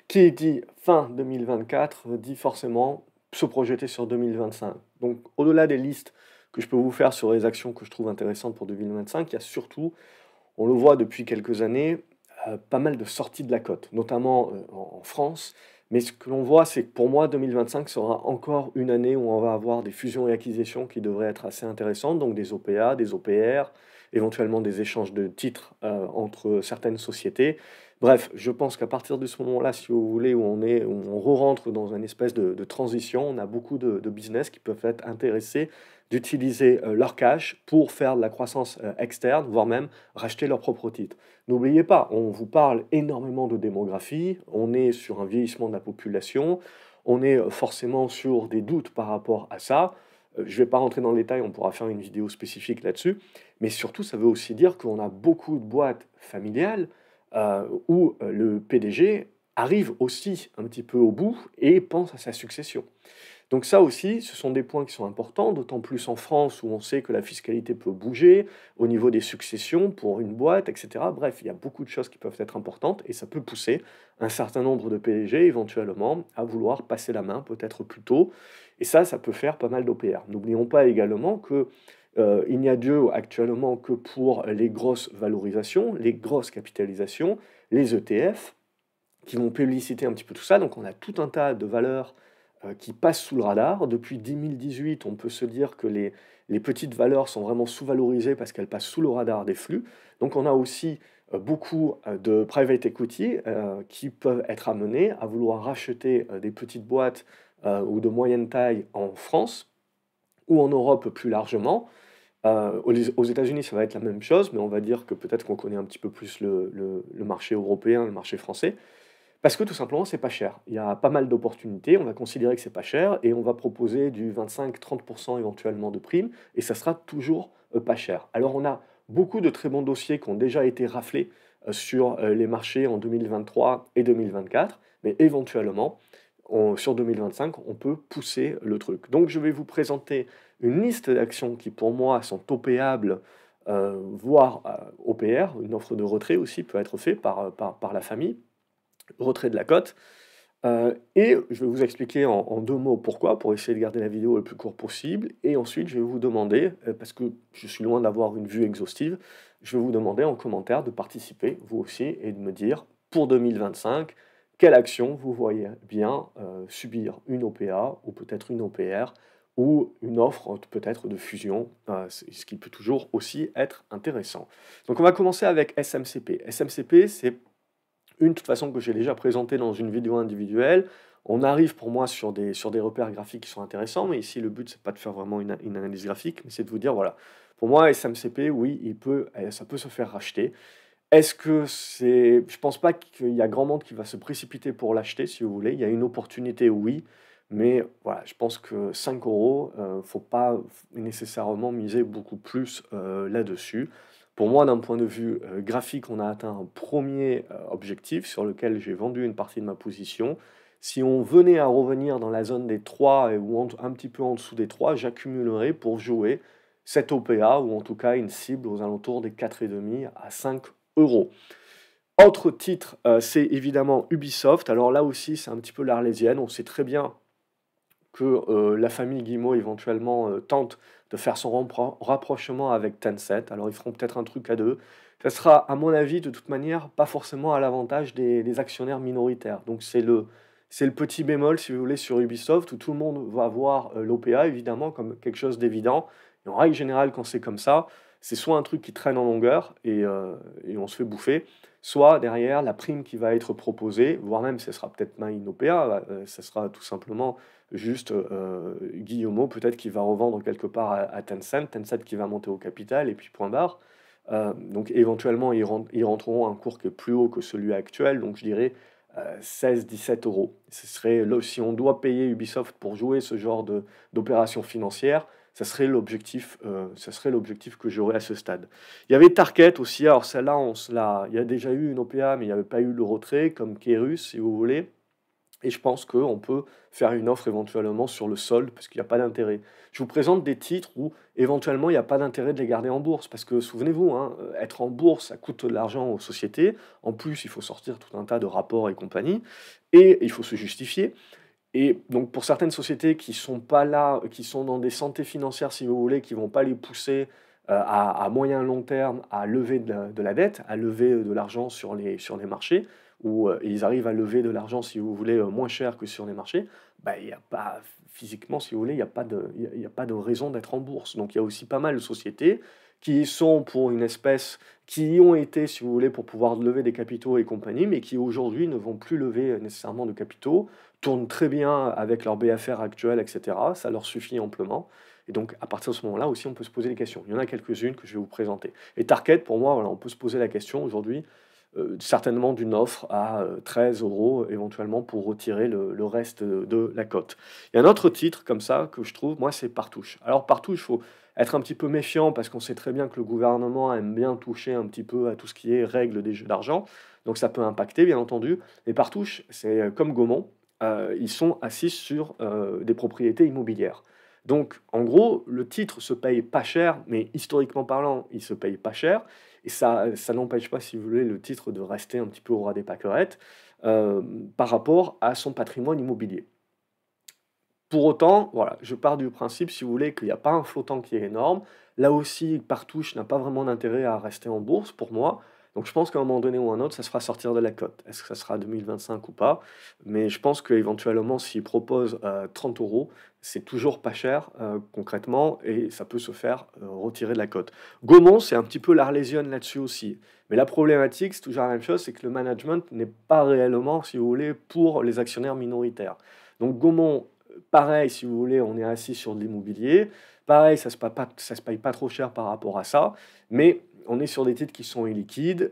Qui dit fin 2024 dit forcément se projeter sur 2025. Donc au-delà des listes que je peux vous faire sur les actions que je trouve intéressantes pour 2025, il y a surtout, on le voit depuis quelques années, pas mal de sorties de la cote, notamment, en France. Mais ce que l'on voit, c'est que pour moi 2025 sera encore une année où on va avoir des fusions et acquisitions qui devraient être assez intéressantes, donc des OPA, des OPR, éventuellement des échanges de titres, entre certaines sociétés. Bref, je pense qu'à partir de ce moment-là, si vous voulez, où on re-rentre dans une espèce de transition, on a beaucoup de business qui peuvent être intéressés d'utiliser, leur cash pour faire de la croissance, externe, voire même racheter leurs propres titres. N'oubliez pas, on vous parle énormément de démographie, on est sur un vieillissement de la population, on est, forcément sur des doutes par rapport à ça. Je ne vais pas rentrer dans le détail, on pourra faire une vidéo spécifique là-dessus, mais surtout ça veut aussi dire qu'on a beaucoup de boîtes familiales, où, le PDG arrive aussi un petit peu au bout et pense à sa succession. Donc ça aussi, ce sont des points qui sont importants, d'autant plus en France où on sait que la fiscalité peut bouger au niveau des successions pour une boîte, etc. Bref, il y a beaucoup de choses qui peuvent être importantes et ça peut pousser un certain nombre de PDG éventuellement à vouloir passer la main peut-être plus tôt. Et ça peut faire pas mal d'OPR. N'oublions pas également que il n'y a Dieu actuellement que pour les grosses valorisations, les grosses capitalisations, les ETF qui vont publiciter un petit peu tout ça. Donc on a tout un tas de valeurs qui passent sous le radar. Depuis 2018, on peut se dire que les petites valeurs sont vraiment sous-valorisées parce qu'elles passent sous le radar des flux. Donc on a aussi beaucoup de private equity qui peuvent être amenés à vouloir racheter des petites boîtes ou de moyenne taille en France ou en Europe plus largement. Aux États-Unis, ça va être la même chose, mais on va dire que peut-être qu'on connaît un petit peu plus le marché européen, le marché français. Parce que tout simplement, c'est pas cher. Il y a pas mal d'opportunités, on va considérer que c'est pas cher et on va proposer du 25-30 éventuellement de primes et ça sera toujours, pas cher. Alors on a beaucoup de très bons dossiers qui ont déjà été raflés, sur, les marchés en 2023 et 2024, mais éventuellement, sur 2025, on peut pousser le truc. Donc je vais vous présenter une liste d'actions qui pour moi sont OPables, voire, OPR, une offre de retrait aussi peut être fait par la famille retrait de la cote. Et je vais vous expliquer en 2 mots pourquoi, pour essayer de garder la vidéo le plus court possible. Et ensuite, je vais vous demander, parce que je suis loin d'avoir une vue exhaustive, je vais vous demander en commentaire de participer, vous aussi, et de me dire, pour 2025, quelle action vous voyez bien subir une OPA ou peut-être une OPR ou une offre peut-être de fusion, ce qui peut toujours aussi être intéressant. Donc on va commencer avec SMCP. SMCP, c'est une, de toute façon, que j'ai déjà présentée dans une vidéo individuelle. On arrive pour moi sur des repères graphiques qui sont intéressants, mais ici le but c'est pas de faire vraiment une analyse graphique, mais c'est de vous dire voilà, pour moi SMCP, oui, ça peut se faire racheter. Est-ce que c'est, je pense pas qu'il y a grand monde qui va se précipiter pour l'acheter, si vous voulez. Il y a une opportunité, oui, mais voilà, je pense que 5 €, faut pas nécessairement miser beaucoup plus là-dessus. Pour moi, d'un point de vue graphique, on a atteint un premier objectif sur lequel j'ai vendu une partie de ma position. Si on venait à revenir dans la zone des 3 ou un petit peu en dessous des 3, j'accumulerai pour jouer cette OPA ou en tout cas une cible aux alentours des 4,5 à 5 euros. Autre titre, c'est évidemment Ubisoft. Alors là aussi, c'est un petit peu l'Arlésienne. On sait très bien que la famille Guillemot éventuellement tente de faire son rapprochement avec Tencent. Alors ils feront peut-être un truc à deux. Ça sera, à mon avis, de toute manière, pas forcément à l'avantage des actionnaires minoritaires. Donc c'est le petit bémol, si vous voulez, sur Ubisoft, où tout le monde va voir l'OPA, évidemment, comme quelque chose d'évident. Et en règle générale, quand c'est comme ça, c'est soit un truc qui traîne en longueur et on se fait bouffer, soit derrière la prime qui va être proposée, voire même ce sera peut-être pas une OPA, ça sera tout simplement juste Guillemot peut-être qui va revendre quelque part à Tencent, Tencent qui va monter au capital et puis point barre. Donc éventuellement ils rentreront à un cours qui est plus haut que celui actuel, donc je dirais 16-17 euros. Ce serait, là, si on doit payer Ubisoft pour jouer ce genre d'opération financière, ça serait l'objectif que j'aurais à ce stade. Il y avait Target aussi, alors celle-là, il y a déjà eu une OPA, mais il n'y avait pas eu le retrait, comme Kerus, si vous voulez. Et je pense qu'on peut faire une offre éventuellement sur le solde parce qu'il y a pas d'intérêt. Je vous présente des titres où éventuellement il y a pas d'intérêt de les garder en bourse parce que souvenez-vous, hein, être en bourse, ça coûte de l'argent aux sociétés. En plus, il faut sortir tout un tas de rapports et compagnie et il faut se justifier. Et donc pour certaines sociétés qui sont pas là, qui sont dans des santé financières, si vous voulez, qui vont pas les pousser, à moyen long terme à lever de la dette, à lever, de l'argent sur les marchés où, ils arrivent à lever de l'argent, si vous voulez, moins cher que sur les marchés, bah, il y a pas physiquement, si vous voulez, il y a pas de raison d'être en bourse. Donc il y a aussi pas mal de sociétés qui sont pour une espèce qui y ont été, si vous voulez, pour pouvoir lever des capitaux et compagnie, mais qui aujourd'hui ne vont plus lever, nécessairement de capitaux, tournent très bien avec leur BFR actuel, et cetera. Ça leur suffit amplement. Et donc, à partir de ce moment-là aussi, on peut se poser des questions. Il y en a quelques-unes que je vais vous présenter. Et Target, pour moi, voilà, on peut se poser la question aujourd'hui, certainement d'une offre à 13 euros éventuellement pour retirer le reste de la cote. Il y a un autre titre comme ça que je trouve, moi, c'est Partouche. Alors, Partouche, il faut être un petit peu méfiant parce qu'on sait très bien que le gouvernement aime bien toucher un petit peu à tout ce qui est règles des jeux d'argent. Donc, ça peut impacter, bien entendu. Mais Partouche, c'est comme Gaumont. Ils sont assis sur des propriétés immobilières. Donc, en gros, le titre se paye pas cher, mais historiquement parlant, il se paye pas cher. Et ça n'empêche pas, si vous voulez, le titre de rester un petit peu au ras des pâquerettes par rapport à son patrimoine immobilier. Pour autant, voilà, je pars du principe, si vous voulez, qu'il n'y a pas un flottant qui est énorme. Là aussi, Partouche n'a pas vraiment d'intérêt à rester en bourse pour moi. Donc je pense qu'à un moment donné ou un autre, ça se fera sortir de la cote. Est-ce que ça sera 2025 ou pas? Mais je pense qu'éventuellement, s'il propose 30 euros, c'est toujours pas cher concrètement et ça peut se faire retirer de la cote. Gaumont, c'est un petit peu l'Arlésienne là-dessus aussi. Mais la problématique, c'est toujours la même chose, c'est que le management n'est pas réellement, si vous voulez, pour les actionnaires minoritaires. Donc Gaumont, pareil, si vous voulez, on est assis sur de l'immobilier. Pareil, ça se paye pas trop cher par rapport à ça, mais on est sur des titres qui sont illiquides.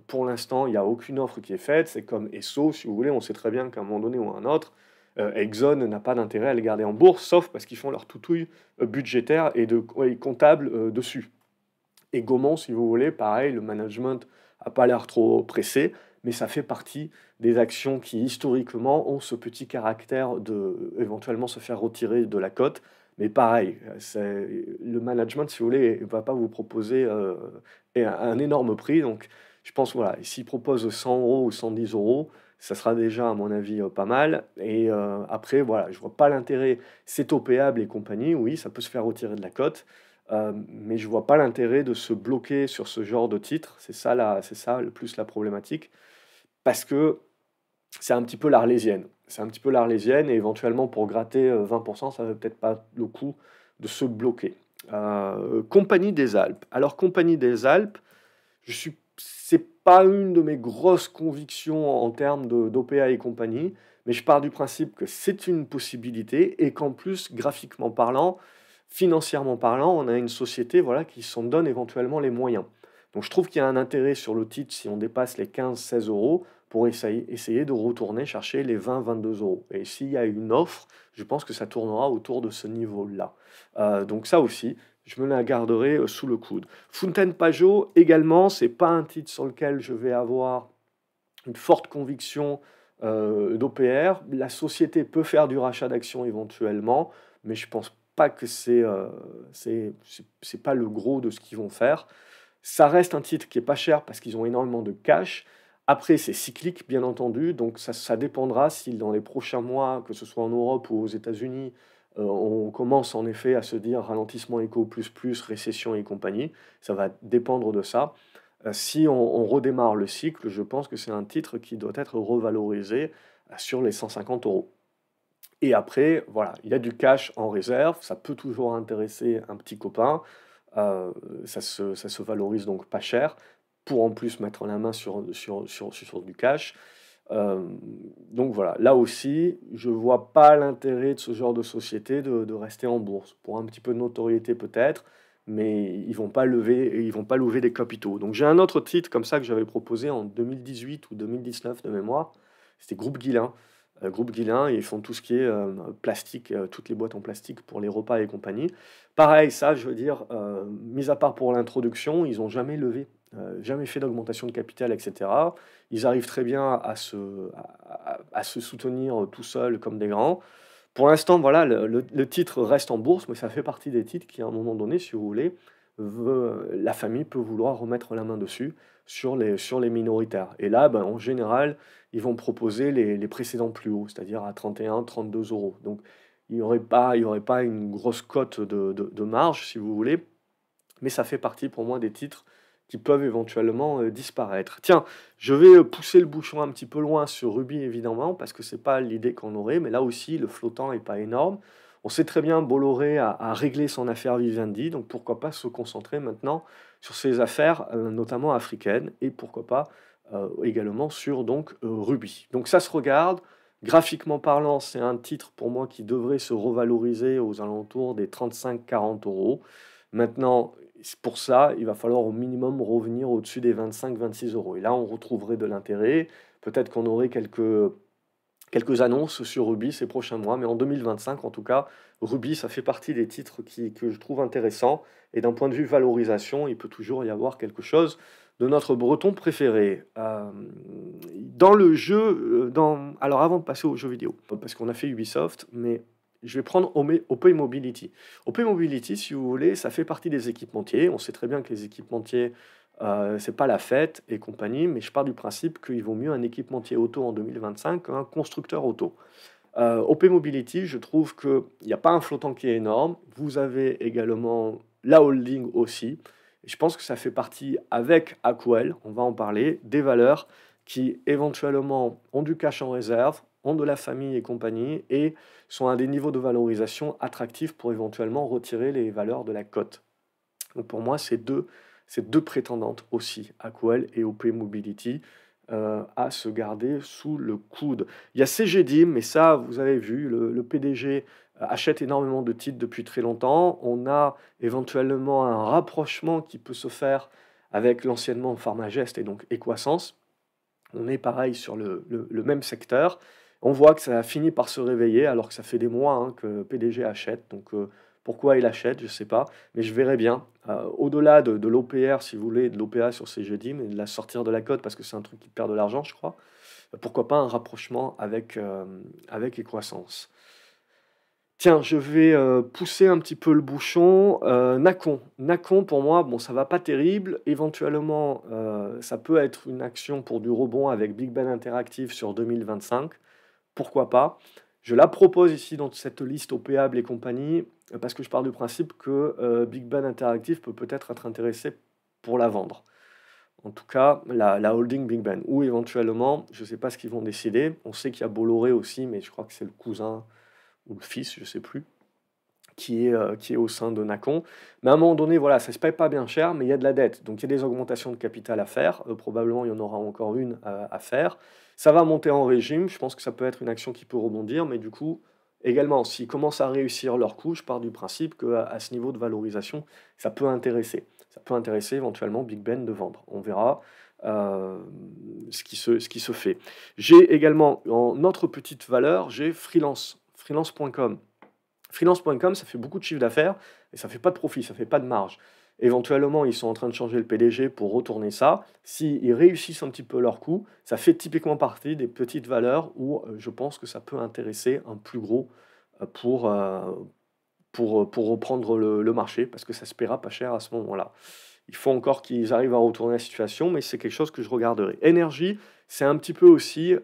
Pour l'instant, il n'y a aucune offre qui est faite. C'est comme Esso, si vous voulez, on sait très bien qu'à un moment donné ou à un autre, Exxon n'a pas d'intérêt à les garder en bourse, sauf parce qu'ils font leur toutouille budgétaire et ouais, comptable dessus. Et Gaumont, si vous voulez, pareil, le management n'a pas l'air trop pressé, mais ça fait partie des actions qui, historiquement, ont ce petit caractère de éventuellement se faire retirer de la cote. Mais pareil, le management, si vous voulez, ne va pas vous proposer un énorme prix. Donc, je pense, voilà, s'il propose 100 euros ou 110 euros, ça sera déjà, à mon avis, pas mal. Et après, voilà, je vois pas l'intérêt. C'est OPable et compagnie, oui, ça peut se faire retirer de la cote. Mais je vois pas l'intérêt de se bloquer sur ce genre de titre. C'est ça le plus la problématique. Parce que c'est un petit peu l'Arlésienne. C'est un petit peu l'Arlésienne et éventuellement pour gratter 20%, ça ne vaut peut-être pas le coup de se bloquer. Compagnie des Alpes. Alors Compagnie des Alpes, c'est pas une de mes grosses convictions en termes d'OPA et compagnie, mais je pars du principe que c'est une possibilité et qu'en plus, graphiquement parlant, financièrement parlant, on a une société voilà, qui s'en donne éventuellement les moyens. Donc je trouve qu'il y a un intérêt sur le titre si on dépasse les 15-16 euros pour essayer de retourner chercher les 20-22 euros. Et s'il y a une offre, je pense que ça tournera autour de ce niveau-là. Donc ça aussi, je me la garderai sous le coude. Fontaine Pajot également, c'est pas un titre sur lequel je vais avoir une forte conviction d'OPR. La société peut faire du rachat d'actions éventuellement, mais je pense pas que c'est pas le gros de ce qu'ils vont faire. Ça reste un titre qui est pas cher parce qu'ils ont énormément de cash. Après, c'est cyclique, bien entendu, donc ça dépendra si dans les prochains mois, que ce soit en Europe ou aux États-Unis, on commence en effet à se dire ralentissement éco plus, récession et compagnie. Ça va dépendre de ça. Si on redémarre le cycle, je pense que c'est un titre qui doit être revalorisé sur les 150 euros. Et après, voilà, il y a du cash en réserve, ça peut toujours intéresser un petit copain, ça se valorise donc pas cher, pour en plus mettre la main sur du cash. Euh, donc voilà, là aussi, je vois pas l'intérêt de ce genre de société de rester en bourse. Pour un petit peu de notoriété peut-être, mais ils vont pas lever des capitaux. Donc j'ai un autre titre comme ça que j'avais proposé en 2018 ou 2019 de mémoire, c'était Groupe Guillain. Groupe Guillain, ils font tout ce qui est plastique, toutes les boîtes en plastique pour les repas et compagnie. Pareil, ça, je veux dire, mis à part pour l'introduction, ils n'ont jamais levé jamais fait d'augmentation de capital, etc. Ils arrivent très bien à se soutenir tout seuls comme des grands. Pour l'instant, voilà, le titre reste en bourse, mais ça fait partie des titres qui, à un moment donné, si vous voulez, la famille peut vouloir remettre la main dessus sur les minoritaires. Et là, ben, en général, ils vont proposer les précédents plus hauts, c'est-à-dire à 31, 32 euros. Donc, il y aurait pas une grosse cote de marge, si vous voulez, mais ça fait partie pour moi des titres qui peuvent éventuellement disparaître. Tiens, je vais pousser le bouchon un petit peu loin sur Ruby évidemment, parce que c'est pas l'idée qu'on aurait, mais là aussi le flottant est pas énorme. On sait très bien Bolloré a réglé son affaire Vivendi, donc pourquoi pas se concentrer maintenant sur ses affaires, notamment africaines, et pourquoi pas également sur donc Ruby. Donc ça se regarde. Graphiquement parlant, c'est un titre pour moi qui devrait se revaloriser aux alentours des 35-40 euros. Maintenant, pour ça, il va falloir au minimum revenir au-dessus des 25-26 euros. Et là, on retrouverait de l'intérêt. Peut-être qu'on aurait quelques annonces sur Ruby ces prochains mois, mais en 2025, en tout cas, Ruby, ça fait partie des titres que je trouve intéressants. Et d'un point de vue valorisation, il peut toujours y avoir quelque chose de notre breton préféré. Dans le jeu, alors avant de passer aux jeux vidéo, parce qu'on a fait Ubisoft, mais je vais prendre OP Mobility. OP Mobility, si vous voulez, ça fait partie des équipementiers. On sait très bien que les équipementiers, c'est pas la fête et compagnie, mais je pars du principe qu'il vaut mieux un équipementier auto en 2025 qu'un constructeur auto. OP Mobility, je trouve qu'il n'y a pas un flottant qui est énorme. Vous avez également la holding aussi. Et je pense que ça fait partie, avec Aquel, on va en parler, des valeurs qui éventuellement ont du cash en réserve, ont de la famille et compagnie, et sont à des niveaux de valorisation attractifs pour éventuellement retirer les valeurs de la cote. Donc pour moi, c'est deux prétendantes aussi, Aquel et OP Mobility, à se garder sous le coude. Il y a CGDIM, mais ça, vous avez vu, le PDG achète énormément de titres depuis très longtemps. On a éventuellement un rapprochement qui peut se faire avec l'anciennement Pharmagest et donc Equasens. On est pareil sur le même secteur. On voit que ça a fini par se réveiller alors que ça fait des mois hein, que PDG achète. Donc pourquoi il achète, je ne sais pas. Mais je verrai bien. Au-delà de l'OPR, si vous voulez, de l'OPA sur ces jeudis, mais de la sortir de la cote parce que c'est un truc qui perd de l'argent, je crois. Pourquoi pas un rapprochement avec Equasens. Tiens, je vais pousser un petit peu le bouchon. Nacon. Nacon, pour moi, bon, ça va pas terrible. Éventuellement, ça peut être une action pour du rebond avec Big Ben Interactive sur 2025. Pourquoi pas? Je la propose ici dans cette liste OPAble et compagnie, parce que je pars du principe que Big Ben Interactive peut peut-être être intéressé pour la vendre. En tout cas, la holding Big Ben. Ou éventuellement, je ne sais pas ce qu'ils vont décider. On sait qu'il y a Bolloré aussi, mais je crois que c'est le cousin ou le fils, je ne sais plus, qui est au sein de Nacon. Mais à un moment donné, voilà, ça ne se paye pas bien cher, mais il y a de la dette. Donc il y a des augmentations de capital à faire. Probablement, il y en aura encore une à faire. Ça va monter en régime. Je pense que ça peut être une action qui peut rebondir, mais du coup, également, s'ils commencent à réussir leur coup, je pars du principe qu'à ce niveau de valorisation, ça peut intéresser. Ça peut intéresser éventuellement Big Ben de vendre. On verra ce qui se fait. J'ai également, en autre petite valeur, j'ai Freelance. Freelance.com. Freelance.com, ça fait beaucoup de chiffre d'affaires et ça fait pas de profit, ça fait pas de marge. Éventuellement, ils sont en train de changer le PDG pour retourner ça. S'ils réussissent un petit peu leur coup, ça fait typiquement partie des petites valeurs où je pense que ça peut intéresser un plus gros pour, pour reprendre le marché parce que ça se paiera pas cher à ce moment-là. Il faut encore qu'ils arrivent à retourner la situation, mais c'est quelque chose que je regarderai. Énergie, c'est un petit peu aussi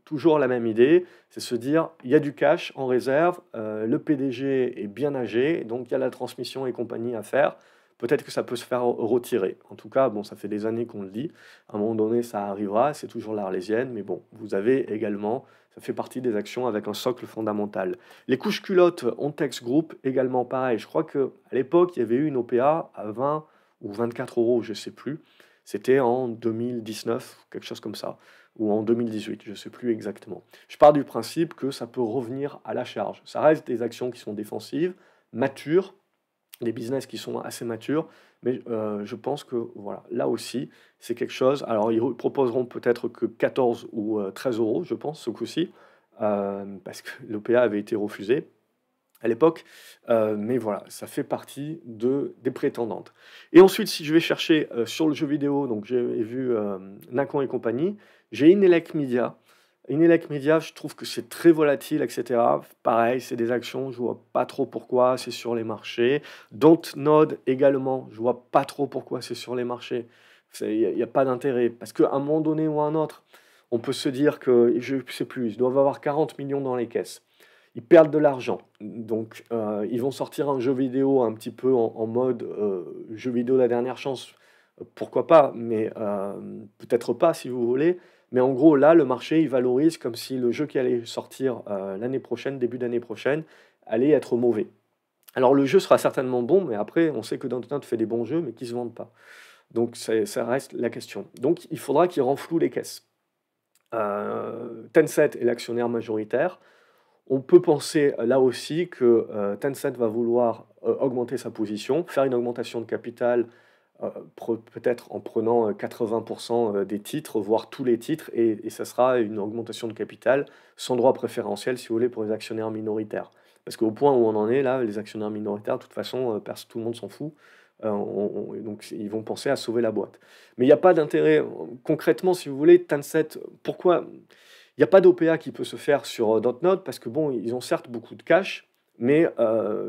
toujours la même idée, c'est se dire, il y a du cash en réserve, le PDG est bien âgé, donc il y a la transmission et compagnie à faire. Peut-être que ça peut se faire retirer. En tout cas, bon, ça fait des années qu'on le dit. À un moment donné, ça arrivera, c'est toujours l'Arlésienne, mais bon, vous avez également, ça fait partie des actions avec un socle fondamental. Les couches culottes Ontex Group, également pareil. Je crois qu'à l'époque, il y avait eu une OPA à 20 ou 24 euros, je ne sais plus. C'était en 2019, quelque chose comme ça, ou en 2018, je ne sais plus exactement. Je pars du principe que ça peut revenir à la charge. Ça reste des actions qui sont défensives, matures, des business qui sont assez matures, mais je pense que voilà, là aussi, c'est quelque chose. Alors, ils proposeront peut-être que 14 ou 13 euros, je pense, ce coup-ci, parce que l'OPA avait été refusé. à l'époque, mais voilà, ça fait partie des prétendantes. Et ensuite, si je vais chercher, sur le jeu vidéo, donc j'ai vu, Nacon et compagnie, j'ai Inelec Media. Inelec Media, je trouve que c'est très volatile et cetera. Pareil, c'est des actions, je vois pas trop pourquoi c'est sur les marchés. Dontnod également, je vois pas trop pourquoi c'est sur les marchés. Il y a pas d'intérêt parce qu'à un moment donné ou à un autre, on peut se dire que je sais plus, ils doivent avoir 40 millions dans les caisses. Ils perdent de l'argent. Donc, ils vont sortir un jeu vidéo un petit peu en mode jeu vidéo la dernière chance. Pourquoi pas, mais peut-être pas si vous voulez. Mais en gros, là, le marché, il valorise comme si le jeu qui allait sortir l'année prochaine, début d'année prochaine, allait être mauvais. Alors, le jeu sera certainement bon, mais après, on sait que Dontnod fait des bons jeux, mais qui ne se vendent pas. Donc, ça reste la question. Donc, il faudra qu'ils renflouent les caisses. Tencent est l'actionnaire majoritaire. On peut penser là aussi que Tencent va vouloir augmenter sa position, faire une augmentation de capital, peut-être en prenant 80% des titres, voire tous les titres, et ça sera une augmentation de capital sans droit préférentiel, si vous voulez, pour les actionnaires minoritaires. Parce qu'au point où on en est là, les actionnaires minoritaires, de toute façon, tout le monde s'en fout. Donc ils vont penser à sauver la boîte. Mais il n'y a pas d'intérêt, concrètement, si vous voulez, Tencent, pourquoi? Il n'y a pas d'OPA qui peut se faire sur Dontnod parce que bon, ils ont certes beaucoup de cash, mais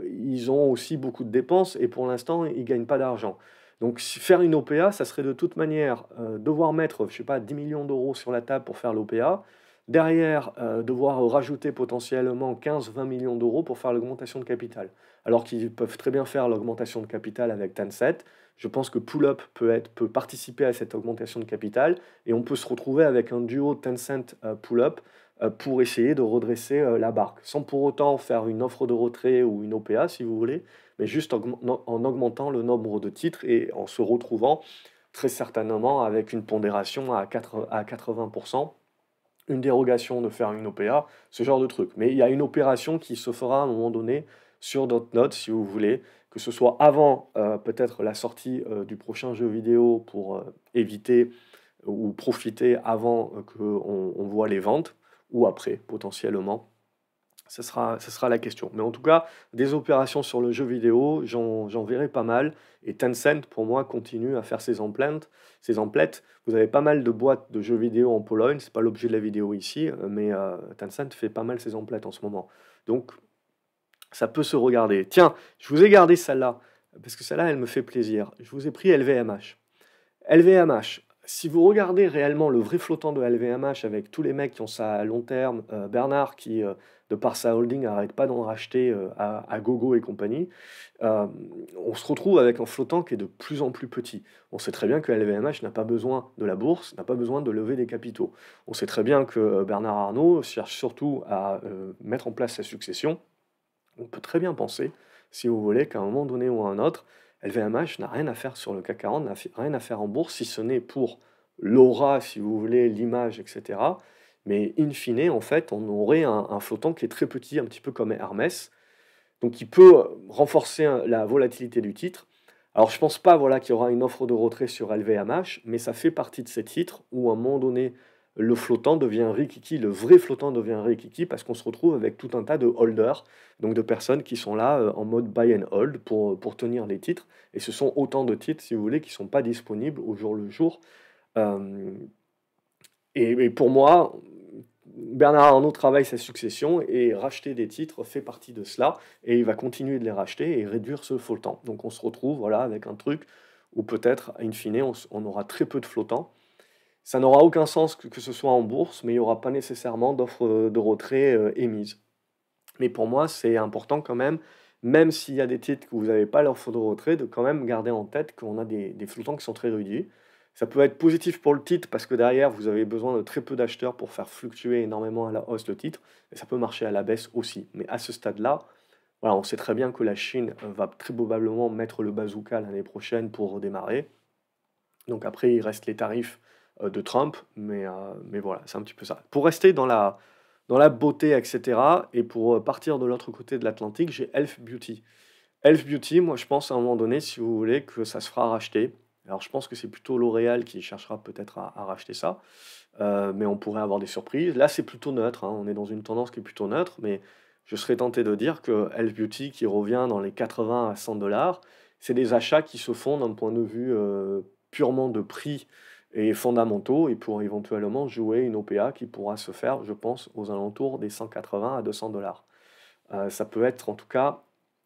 ils ont aussi beaucoup de dépenses et pour l'instant, ils ne gagnent pas d'argent. Donc faire une OPA, ça serait de toute manière devoir mettre, je sais pas, 10 millions d'euros sur la table pour faire l'OPA. Derrière, devoir rajouter potentiellement 15-20 millions d'euros pour faire l'augmentation de capital. Alors qu'ils peuvent très bien faire l'augmentation de capital avec Tencent. Je pense que Pull-up peut participer à cette augmentation de capital et on peut se retrouver avec un duo Tencent Pull-up pour essayer de redresser la barque, sans pour autant faire une offre de retrait ou une OPA si vous voulez, mais juste en augmentant le nombre de titres et en se retrouvant très certainement avec une pondération à 80%, une dérogation de faire une OPA, ce genre de truc. Mais il y a une opération qui se fera à un moment donné sur Dontnod, si vous voulez, que ce soit avant peut-être la sortie du prochain jeu vidéo pour éviter ou profiter avant qu'on voit les ventes, ou après potentiellement. Ce sera la question. Mais en tout cas, des opérations sur le jeu vidéo, j'en verrai pas mal. Et Tencent, pour moi, continue à faire ses emplettes. Ses emplettes. Vous avez pas mal de boîtes de jeux vidéo en Pologne. C'est pas l'objet de la vidéo ici, mais Tencent fait pas mal ses emplettes en ce moment. Donc, ça peut se regarder. Tiens, je vous ai gardé celle-là, parce que celle-là, elle me fait plaisir. Je vous ai pris LVMH. LVMH, si vous regardez réellement le vrai flottant de LVMH avec tous les mecs qui ont ça à long terme, Bernard qui, de par sa holding, n'arrête pas d'en racheter à gogo et compagnie, euh, on se retrouve avec un flottant qui est de plus en plus petit. On sait très bien que LVMH n'a pas besoin de la bourse, n'a pas besoin de lever des capitaux. On sait très bien que Bernard Arnault cherche surtout à mettre en place sa succession. On peut très bien penser, si vous voulez, qu'à un moment donné ou à un autre, LVMH n'a rien à faire sur le CAC 40, n'a rien à faire en bourse, si ce n'est pour l'aura, si vous voulez, l'image, etc. Mais in fine, en fait, on aurait un flottant qui est très petit, un petit peu comme Hermès, donc qui peut renforcer la volatilité du titre. Alors je pense pas voilà, qu'il y aura une offre de retrait sur LVMH, mais ça fait partie de ces titres où à un moment donné, le flottant devient rikiki, le vrai flottant devient rikiki parce qu'on se retrouve avec tout un tas de holders, donc de personnes qui sont là en mode buy and hold pour tenir les titres. Et ce sont autant de titres, si vous voulez, qui ne sont pas disponibles au jour le jour. Euh, et pour moi, Bernard Arnault travaille sa succession et racheter des titres fait partie de cela. Et il va continuer de les racheter et réduire ce flottant. Donc on se retrouve voilà, avec un truc où peut-être, in fine, on aura très peu de flottants. Ça n'aura aucun sens que ce soit en bourse, mais il n'y aura pas nécessairement d'offre de retrait émise. Mais pour moi, c'est important quand même s'il y a des titres que vous n'avez pas l'offre de retrait, de quand même garder en tête qu'on a des flottants qui sont très réduits. Ça peut être positif pour le titre parce que derrière, vous avez besoin de très peu d'acheteurs pour faire fluctuer énormément à la hausse le titre. Et ça peut marcher à la baisse aussi. Mais à ce stade-là, voilà, on sait très bien que la Chine va très probablement mettre le bazooka l'année prochaine pour redémarrer. Donc après, il reste les tarifs de Trump, mais voilà, c'est un petit peu ça. Pour rester dans la beauté, etc., et pour partir de l'autre côté de l'Atlantique, j'ai Elf Beauty. Elf Beauty, moi je pense à un moment donné, si vous voulez, que ça se fera racheter. Alors je pense que c'est plutôt L'Oréal qui cherchera peut-être à racheter ça, mais on pourrait avoir des surprises. Là c'est plutôt neutre, hein, on est dans une tendance qui est plutôt neutre, mais je serais tenté de dire que Health Beauty qui revient dans les 80 à 100 dollars, c'est des achats qui se font d'un point de vue purement de prix et fondamentaux et pour éventuellement jouer une OPA qui pourra se faire, je pense, aux alentours des 180 à 200 dollars. Ça peut être en tout cas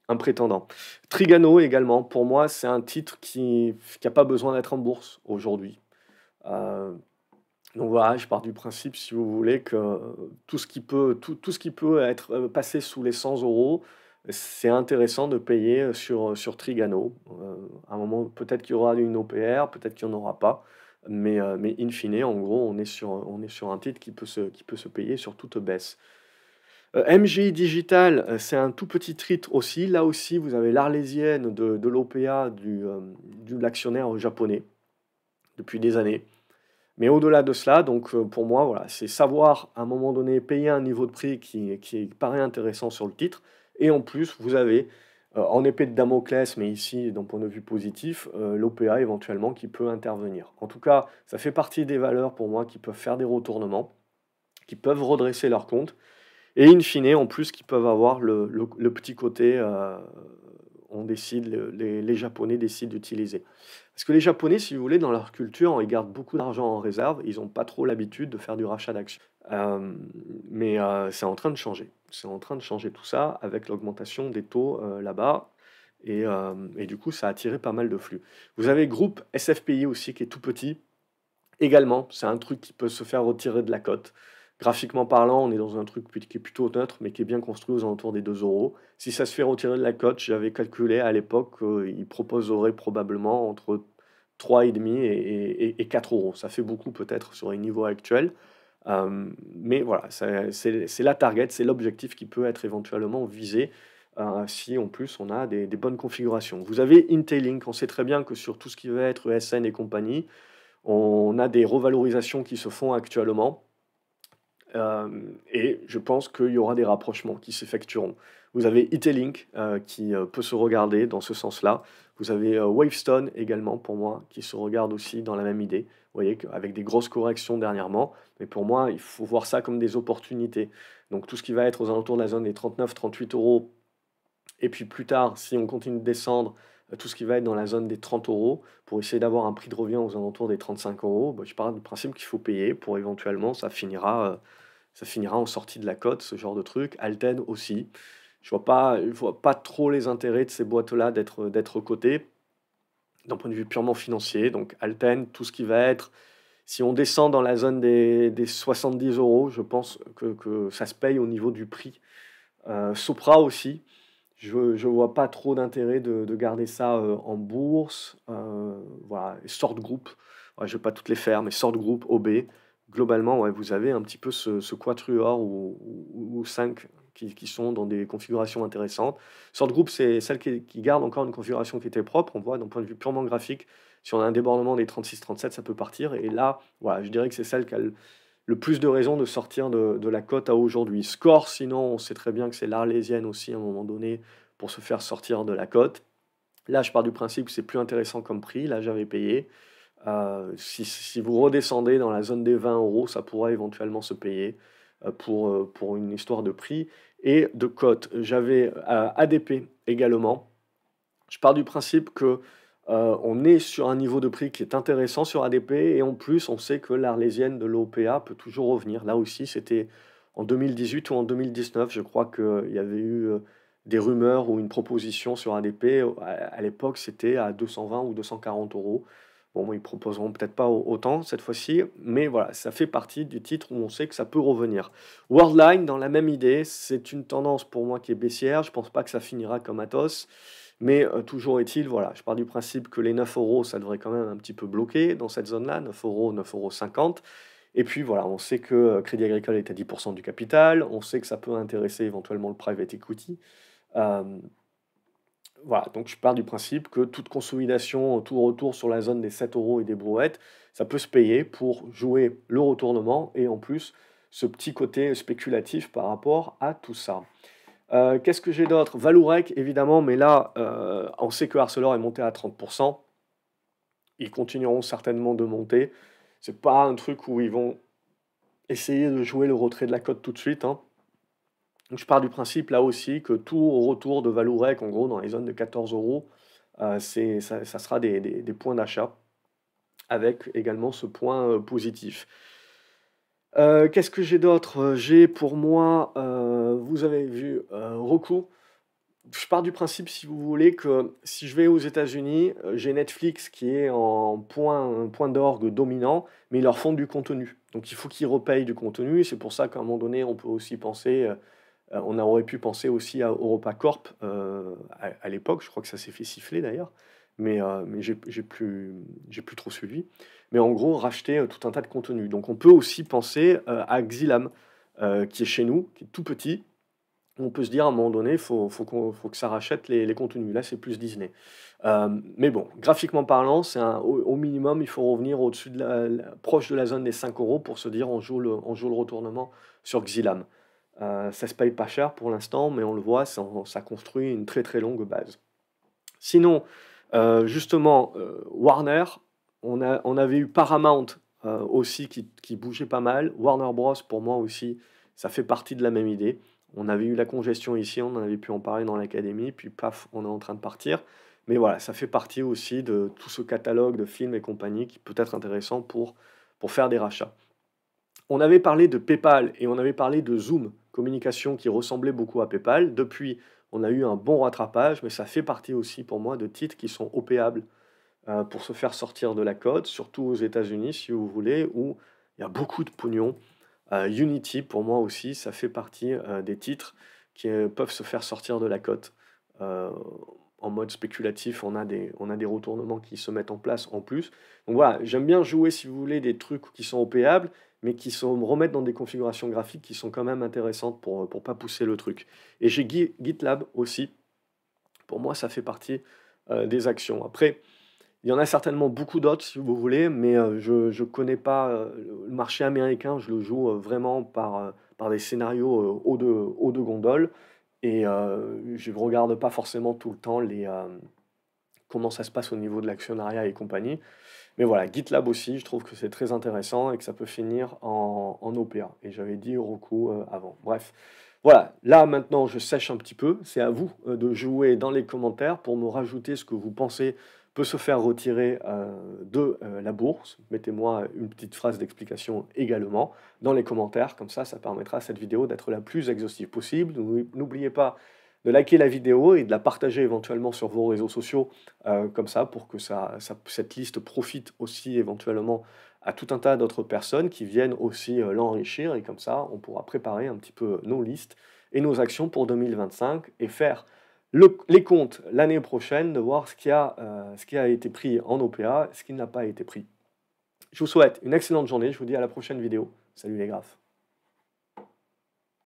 un prétendant. Trigano également, pour moi, c'est un titre qui n'a pas besoin d'être en bourse aujourd'hui. Euh, donc voilà, je pars du principe, si vous voulez, que tout ce qui peut être passé sous les 100 euros, c'est intéressant de payer sur Trigano. À un moment, peut-être qu'il y aura une OPR, peut-être qu'il n'y en aura pas, mais in fine, en gros, on est sur un titre qui peut se payer sur toute baisse. MGI Digital, c'est un tout petit titre aussi. Là aussi, vous avez l'Arlésienne de l'OPA de l'actionnaire japonais depuis des années. Mais au-delà de cela, donc pour moi, voilà, c'est savoir à un moment donné payer un niveau de prix qui paraît intéressant sur le titre. Et en plus, vous avez en épée de Damoclès, mais ici d'un point de vue positif, l'OPA éventuellement qui peut intervenir. En tout cas, ça fait partie des valeurs pour moi qui peuvent faire des retournements, qui peuvent redresser leur compte. Et in fine, en plus, qui peuvent avoir le petit côté, on décide, les Japonais décident d'utiliser. Parce que les Japonais, si vous voulez, dans leur culture, ils gardent beaucoup d'argent en réserve, ils n'ont pas trop l'habitude de faire du rachat d'actions. Mais c'est en train de changer. C'est en train de changer tout ça avec l'augmentation des taux là-bas. Et du coup, ça a attiré pas mal de flux. Vous avez le groupe SFPI aussi qui est tout petit. Également, c'est un truc qui peut se faire retirer de la cote. Graphiquement parlant, on est dans un truc qui est plutôt neutre, mais qui est bien construit aux alentours des 2 euros. Si ça se fait retirer de la cote, j'avais calculé à l'époque qu'il proposerait probablement entre 3,5 et 4 euros. Ça fait beaucoup peut-être sur les niveaux actuels. Mais voilà, c'est la target, c'est l'objectif qui peut être éventuellement visé si en plus on a des bonnes configurations. Vous avez Intelink, on sait très bien que sur tout ce qui va être ESN et compagnie, on a des revalorisations qui se font actuellement. Et je pense qu'il y aura des rapprochements qui s'effectueront. Vous avez Itelink qui peut se regarder dans ce sens-là. Vous avez Wavestone également pour moi qui se regarde aussi dans la même idée. Vous voyez qu'avec des grosses corrections dernièrement, mais pour moi il faut voir ça comme des opportunités. Donc tout ce qui va être aux alentours de la zone des 39-38 euros et puis plus tard, si on continue de descendre, tout ce qui va être dans la zone des 30 euros, pour essayer d'avoir un prix de revient aux alentours des 35 euros, bah, je pars du principe qu'il faut payer pour éventuellement, ça finira en sortie de la cote, ce genre de truc. Alten aussi. Je vois pas trop les intérêts de ces boîtes-là d'être cotées d'un point de vue purement financier. Donc Alten, tout ce qui va être, si on descend dans la zone des 70 euros, je pense que ça se paye au niveau du prix. Sopra aussi. Je vois pas trop d'intérêt de garder ça en bourse. Voilà, et Sort Group, ouais, je vais pas toutes les faire, mais Sort Group, OB, globalement, ouais, vous avez un petit peu ce quatuor ou 5 qui sont dans des configurations intéressantes. Sort Group, c'est celle qui garde encore une configuration qui était propre. On voit d'un point de vue purement graphique, si on a un débordement des 36-37, ça peut partir. Et là, voilà, je dirais que c'est celle qui a le plus de raisons de sortir de la cote à aujourd'hui. Score, sinon, on sait très bien que c'est l'Arlésienne aussi à un moment donné pour se faire sortir de la cote. Là, je pars du principe que c'est plus intéressant comme prix. Là, j'avais payé. Si vous redescendez dans la zone des 20 euros, ça pourrait éventuellement se payer pour une histoire de prix et de cote. J'avais ADP également. Je pars du principe que on est sur un niveau de prix qui est intéressant sur ADP et en plus, on sait que l'Arlésienne de l'OPA peut toujours revenir. Là aussi, c'était en 2018 ou en 2019, je crois qu'il y avait eu des rumeurs ou une proposition sur ADP. À l'époque, c'était à 220 ou 240 euros. Bon, ils proposeront peut-être pas autant cette fois-ci, mais voilà, ça fait partie du titre où on sait que ça peut revenir. Worldline, dans la même idée, c'est une tendance pour moi qui est baissière. Je pense pas que ça finira comme Atos. Mais toujours est-il, voilà, je pars du principe que les 9 euros, ça devrait quand même un petit peu bloquer dans cette zone-là, 9 euros, 9,50 €. Et puis voilà, on sait que Crédit Agricole est à 10% du capital, on sait que ça peut intéresser éventuellement le private equity. Euh, voilà, donc je pars du principe que toute consolidation, tout retour sur la zone des 7 euros et des brouettes, ça peut se payer pour jouer le retournement et en plus ce petit côté spéculatif par rapport à tout ça. Qu'est-ce que j'ai d'autre? Valourec, évidemment, mais là, on sait que Arcelor est monté à 30%. Ils continueront certainement de monter. C'est pas un truc où ils vont essayer de jouer le retrait de la cote tout de suite, hein. Donc je pars du principe là aussi que tout au retour de Valourec, en gros dans les zones de 14 €, ça sera des points d'achat avec également ce point, positif. Qu'est-ce que j'ai d'autre? J'ai pour moi, vous avez vu, Roku. Je pars du principe, si vous voulez, que si je vais aux États-Unis, j'ai Netflix qui est en point d'orgue dominant, mais ils leur font du contenu. Donc il faut qu'ils repayent du contenu. C'est pour ça qu'à un moment donné, on peut aussi penser, on aurait pu penser aussi à EuropaCorp, à l'époque. Je crois que ça s'est fait siffler d'ailleurs, mais j'ai plus trop suivi. Mais en gros, racheter, tout un tas de contenus. Donc on peut aussi penser, à Xylam, qui est chez nous, qui est tout petit. On peut se dire à un moment donné, faut que ça rachète les contenus. Là, c'est plus Disney. Mais bon, graphiquement parlant, c'est au minimum, il faut revenir au-dessus de proche de la zone des 5 € pour se dire on joue le retournement sur Xylam. Ça se paye pas cher pour l'instant, mais on le voit, ça construit une très très longue base. Sinon, justement, Warner, on avait eu Paramount, aussi qui bougeait pas mal. Warner Bros, pour moi aussi, ça fait partie de la même idée. On avait eu la congestion ici, on en avait pu en parler dans l'académie, puis paf, on est en train de partir. Mais voilà, ça fait partie aussi de tout ce catalogue de films et compagnie qui peut être intéressant pour faire des rachats. On avait parlé de PayPal et on avait parlé de Zoom, communication qui ressemblait beaucoup à PayPal. Depuis, on a eu un bon rattrapage, mais ça fait partie aussi pour moi de titres qui sont OPables, pour se faire sortir de la cote, surtout aux États-Unis, si vous voulez, où il y a beaucoup de pognon. Unity, pour moi aussi, ça fait partie, des titres qui, peuvent se faire sortir de la cote. Heu, En mode spéculatif, on a des retournements qui se mettent en place en plus. Donc voilà, j'aime bien jouer, si vous voulez, des trucs qui sont OPables, mais qui sont me remettre dans des configurations graphiques qui sont quand même intéressantes pour pas pousser le truc. Et j'ai GitLab aussi. Pour moi, ça fait partie, des actions. Après, il y en a certainement beaucoup d'autres si vous voulez, mais je connais pas, le marché américain, je le joue, vraiment par des scénarios, haut de gondole et je ne regarde pas forcément tout le temps comment ça se passe au niveau de l'actionnariat et compagnie. Mais voilà, GitLab aussi, je trouve que c'est très intéressant et que ça peut finir en OPA et j'avais dit Roku, avant. Bref, voilà, là maintenant je sèche un petit peu, c'est à vous, de jouer dans les commentaires pour me rajouter ce que vous pensez peut se faire retirer, de, la bourse. Mettez-moi une petite phrase d'explication également dans les commentaires, comme ça permettra à cette vidéo d'être la plus exhaustive possible. N'oubliez pas de liker la vidéo et de la partager éventuellement sur vos réseaux sociaux, comme ça pour que cette liste profite aussi éventuellement à tout un tas d'autres personnes qui viennent aussi, l'enrichir et comme ça on pourra préparer un petit peu nos listes et nos actions pour 2025 et faire les comptes l'année prochaine, de voir ce qui a été pris en OPA, ce qui n'a pas été pris. Je vous souhaite une excellente journée, je vous dis à la prochaine vidéo. Salut les graphes.